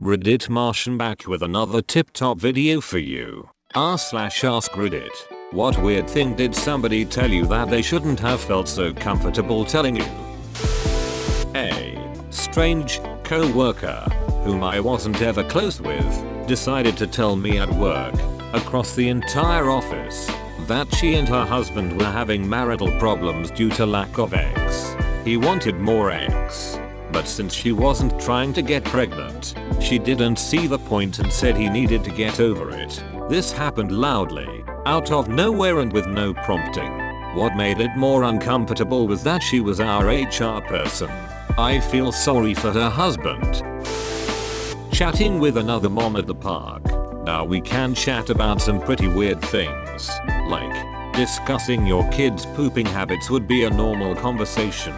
Reddit Martian back with another tip-top video for you. r/AskReddit. What weird thing did somebody tell you that they shouldn't have felt so comfortable telling you? A strange co-worker, whom I wasn't ever close with, decided to tell me at work, across the entire office, that she and her husband were having marital problems due to lack of eggs. He wanted more eggs. But since she wasn't trying to get pregnant, she didn't see the point and said he needed to get over it. This happened loudly, out of nowhere and with no prompting. What made it more uncomfortable was that she was our HR person. I feel sorry for her husband. Chatting with another mom at the park. Now we can chat about some pretty weird things, like discussing your kids' pooping habits would be a normal conversation.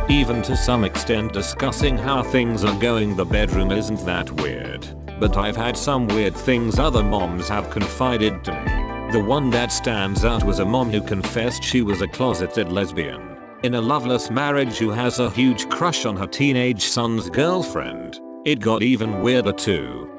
Even to some extent discussing how things are going the bedroom isn't that weird. But I've had some weird things other moms have confided to me. The one that stands out was a mom who confessed she was a closeted lesbian in a loveless marriage who has a huge crush on her teenage son's girlfriend. It got even weirder too.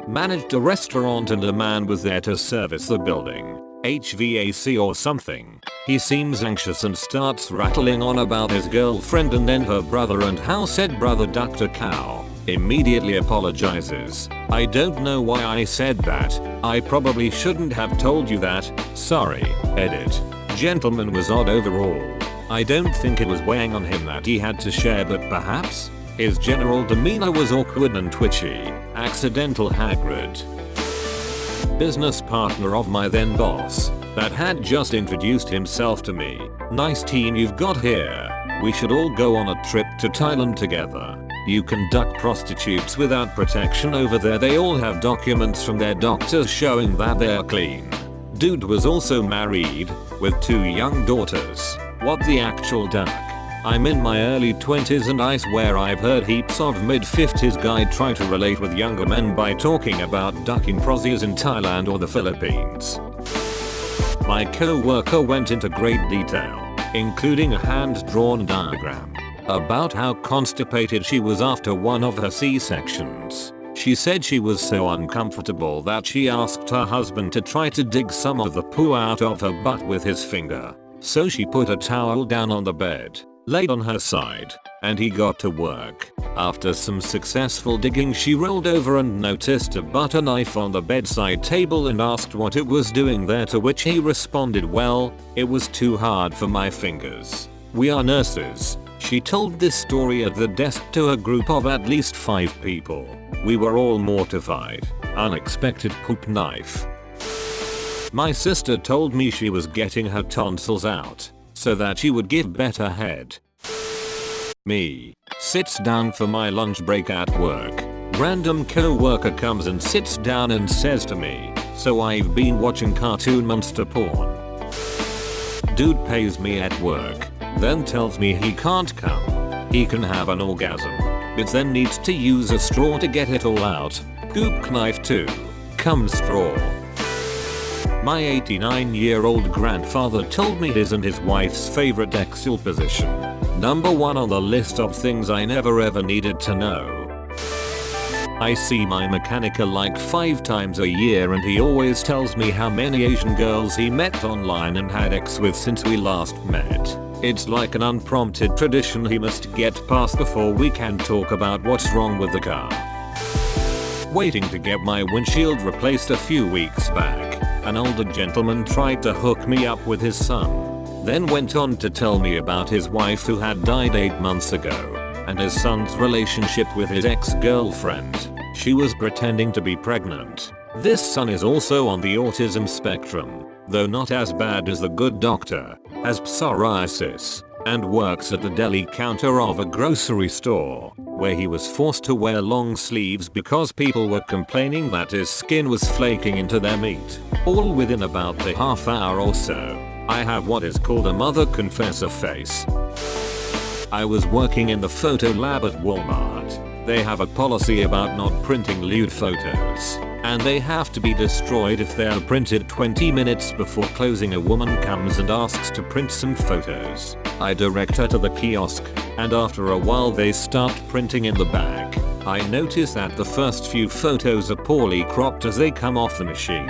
Managed a restaurant and a man was there to service the building. HVAC or something. He seems anxious and starts rattling on about his girlfriend and then her brother and how said brother ducked a cow. Immediately apologizes. I don't know why I said that. I probably shouldn't have told you that. Sorry. Edit. Gentleman was odd overall. I don't think it was weighing on him that he had to share, but perhaps his general demeanor was awkward and twitchy. Accidental Hagrid. Business partner of my then boss that had just introduced himself to me. Nice team you've got here. We should all go on a trip to Thailand together. You can duck prostitutes without protection over there. They all have documents from their doctors showing that they're clean. Dude was also married with 2 young daughters. What the actual duck? I'm in my early 20s and I swear I've heard heaps of mid-50s guy try to relate with younger men by talking about ducking prosies in Thailand or the Philippines. My co-worker went into great detail, including a hand-drawn diagram, about how constipated she was after one of her C-sections. She said she was so uncomfortable that she asked her husband to try to dig some of the poo out of her butt with his finger. So she put a towel down on the bed, laid on her side, and he got to work. After some successful digging, she rolled over and noticed a butter knife on the bedside table and asked what it was doing there, to which he responded, well, it was too hard for my fingers. We are nurses. She told this story at the desk to a group of at least 5 people. We were all mortified. Unexpected poop knife. My sister told me she was getting her tonsils out so that she would give better head. Me. Sits down for my lunch break at work. Random co-worker comes and sits down and says to me, so I've been watching cartoon monster porn. Dude pays me at work, then tells me he can't come. He can have an orgasm, but then needs to use a straw to get it all out. Poop knife too. Cum straw. My 89-year-old grandfather told me his and his wife's favorite exhale position. Number 1 on the list of things I never ever needed to know. I see my mechanic like 5 times a year and he always tells me how many Asian girls he met online and had sex with since we last met. It's like an unprompted tradition he must get past before we can talk about what's wrong with the car. Waiting to get my windshield replaced a few weeks back. An older gentleman tried to hook me up with his son, then went on to tell me about his wife who had died 8 months ago, and his son's relationship with his ex-girlfriend. She was pretending to be pregnant. This son is also on the autism spectrum, though not as bad as the good doctor, has psoriasis, and works at the deli counter of a grocery store, where he was forced to wear long sleeves because people were complaining that his skin was flaking into their meat. All within about the half hour or so. I have what is called a mother confessor face. I was working in the photo lab at Walmart. They have a policy about not printing lewd photos, and they have to be destroyed if they are printed 20 minutes before closing. A woman comes and asks to print some photos. I direct her to the kiosk, and after a while they start printing in the back. I notice that the first few photos are poorly cropped as they come off the machine.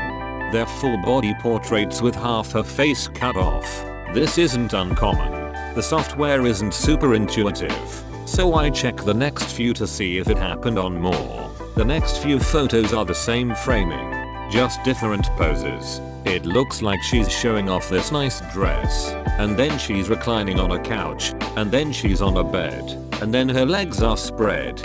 They're full body portraits with half her face cut off. This isn't uncommon. The software isn't super intuitive, so I check the next few to see if it happened on more. The next few photos are the same framing, just different poses. It looks like she's showing off this nice dress, and then she's reclining on a couch, and then she's on a bed, and then her legs are spread.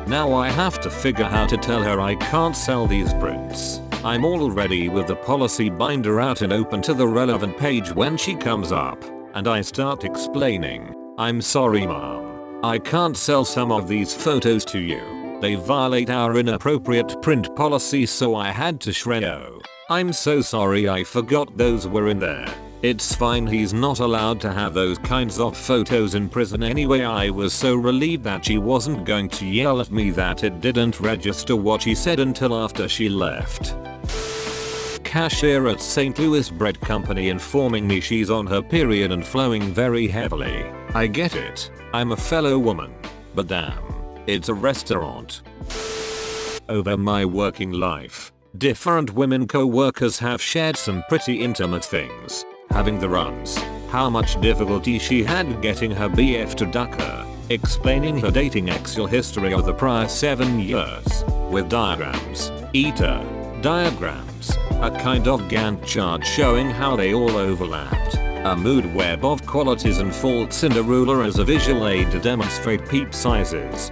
Now I have to figure how to tell her I can't sell these prints. I'm already with the policy binder out and open to the relevant page when she comes up, and I start explaining, "I'm sorry mom, I can't sell some of these photos to you. They violate our inappropriate print policy, so I had to shred you. I'm so sorry, I forgot those were in there. It's fine, he's not allowed to have those kinds of photos in prison anyway." I was so relieved that she wasn't going to yell at me that it didn't register what she said until after she left. Cashier at St. Louis Bread Company informing me she's on her period and flowing very heavily. I get it. I'm a fellow woman. But damn. It's a restaurant. Over my working life, different women co-workers have shared some pretty intimate things. Having the runs, how much difficulty she had getting her BF to duck her, explaining her dating Excel history of the prior 7 years, with diagrams, diagrams, a kind of Gantt chart showing how they all overlapped, a mood web of qualities and faults, and a ruler as a visual aid to demonstrate peep sizes.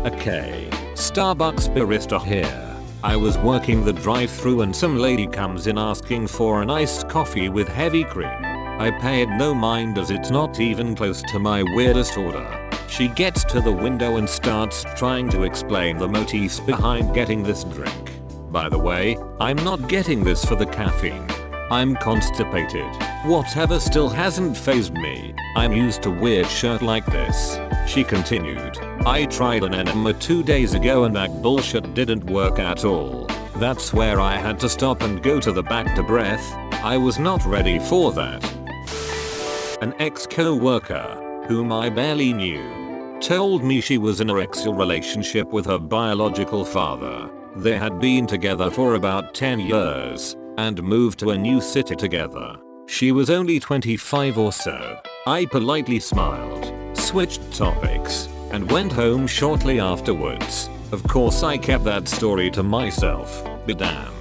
Okay, Starbucks barista here. I was working the drive-thru and some lady comes in asking for an iced coffee with heavy cream. I paid no mind as it's not even close to my weirdest order. She gets to the window and starts trying to explain the motifs behind getting this drink. By the way, I'm not getting this for the caffeine. I'm constipated. Whatever still hasn't fazed me. I'm used to weird shit like this. She continued. I tried an enema 2 days ago and that bullshit didn't work at all. That's where I had to stop and go to the back to breath. I was not ready for that. An ex-co-worker, whom I barely knew, told me she was in a sexual relationship with her biological father. They had been together for about 10 years and moved to a new city together. She was only 25 or so. I politely smiled, switched topics, and went home shortly afterwards. Of course I kept that story to myself, but damn.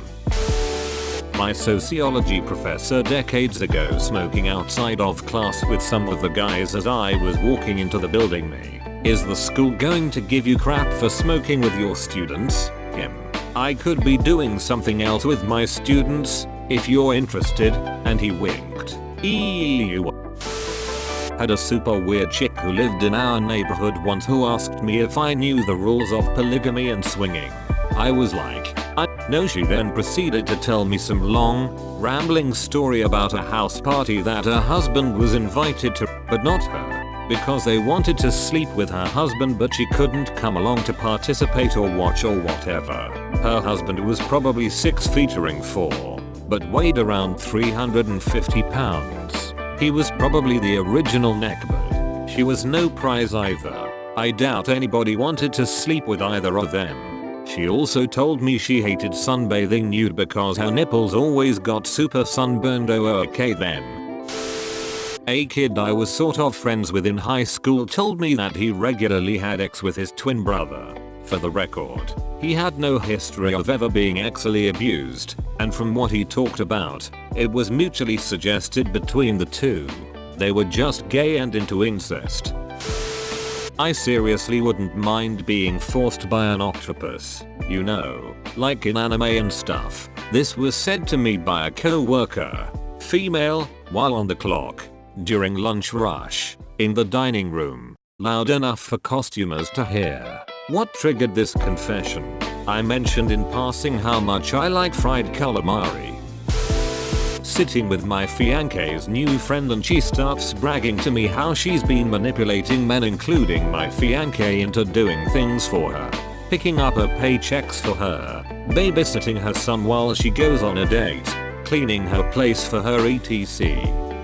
My sociology professor decades ago smoking outside of class with some of the guys as I was walking into the building. Me, is the school going to give you crap for smoking with your students? Him, I could be doing something else with my students, if you're interested, and he winked. Ew. Had a super weird chick who lived in our neighborhood once who asked me if I knew the rules of polygamy and swinging. I was like, I know. She then proceeded to tell me some long, rambling story about a house party that her husband was invited to, but not her, because they wanted to sleep with her husband but she couldn't come along to participate or watch or whatever. Her husband was probably 6 feet 4, but weighed around 350 pounds. He was probably the original neckbird. She was no prize either. I doubt anybody wanted to sleep with either of them. She also told me she hated sunbathing nude because her nipples always got super sunburned. Okay then. A kid I was sort of friends with in high school told me that he regularly had sex with his twin brother. For the record, he had no history of ever being sexually abused, and from what he talked about, it was mutually suggested between the two. They were just gay and into incest. I seriously wouldn't mind being forced by an octopus, you know, like in anime and stuff. This was said to me by a co-worker, female, while on the clock, during lunch rush, in the dining room, loud enough for costumers to hear. What triggered this confession? I mentioned in passing how much I like fried calamari. Sitting with my fiance's new friend and she starts bragging to me how she's been manipulating men, including my fiance, into doing things for her. Picking up her paychecks for her, babysitting her son while she goes on a date, cleaning her place for her etc.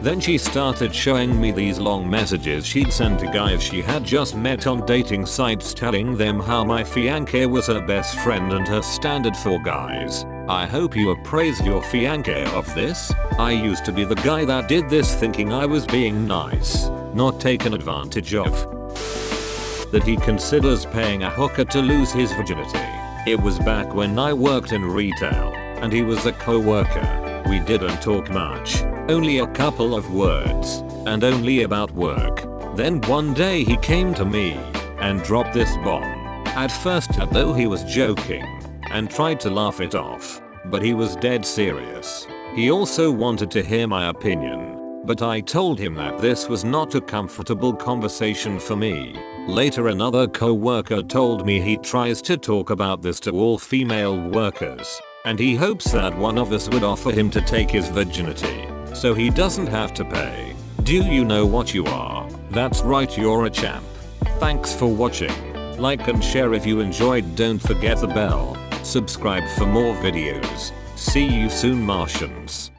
Then she started showing me these long messages she'd sent to guys she had just met on dating sites telling them how my fiancé was her best friend and her standard for guys. I hope you appraise your fiancé of this. I used to be the guy that did this thinking I was being nice, not taken advantage of. That he considers paying a hooker to lose his virginity. It was back when I worked in retail, and he was a co-worker. We didn't talk much, only a couple of words, and only about work. Then one day he came to me and dropped this bomb. At first as though he was joking, and tried to laugh it off, but he was dead serious. He also wanted to hear my opinion, but I told him that this was not a comfortable conversation for me. Later another co-worker told me he tries to talk about this to all female workers, and he hopes that one of us would offer him to take his virginity, so he doesn't have to pay. Do you know what you are? That's right, you're a champ. Thanks for watching. Like and share if you enjoyed, don't forget the bell. Subscribe for more videos. See you soon, Martians.